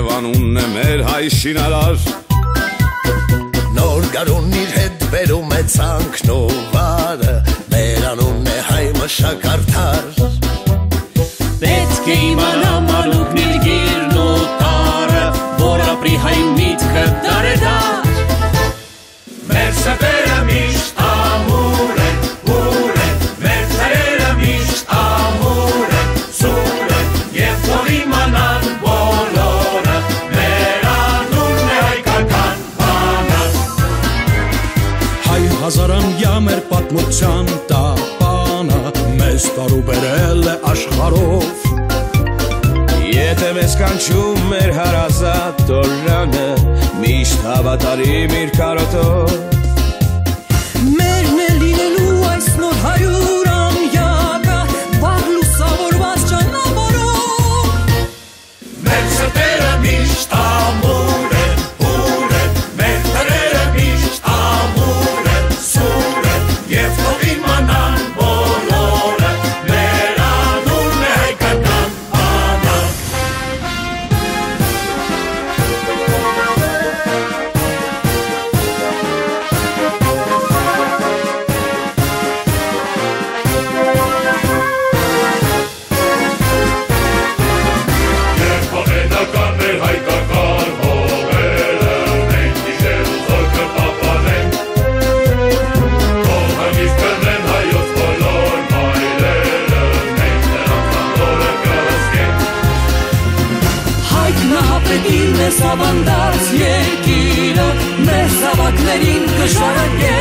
եւ անունն է մեր հայ շինարար Նոր գարուն իր հետ բերում է ցանքն ու վարը մեր անունն է հայ մշակարդար Պետք է իմանա մանուկն իր գիրն ու տարը որ ապրի հայ միտքը դարեդար Մեր սրտերը միշտ ամուր են, ուր են Մեր ծայրերը միշտ ամուր են, սուր են Եվ թող իմանան բոլորը Մեր անունն է հայկական բանակ Հայ հազարամյա մեր պատմության տապանը Մեզ տարուբերել է աշխարհով Եթե մեզ կանչում մեր հարազատ տորանը Միշտ հավատարիմ իր կարոտով Մերն է լինելու այս նոր 100-ամյակը Վաղ լուսավորված ճանապարհով Մեր սրտերը միշտ ամուր են, ուր են Մեր տները միշտ ամուր են, սուր են Եվ թող իմանան բոլորը Մեր անունն է հայկական բանակ Եվ պահենական մեր հայկական հողերը Մենք իշեր ու զորքը պապանենք Թող հանգիստ կրնեն հայոց բոլոր մայրերը Մենք նրանց անորը կհսկենք Հայտնահապետին մեզ ավանդած երկիրը Մեր զավակներին կժարակե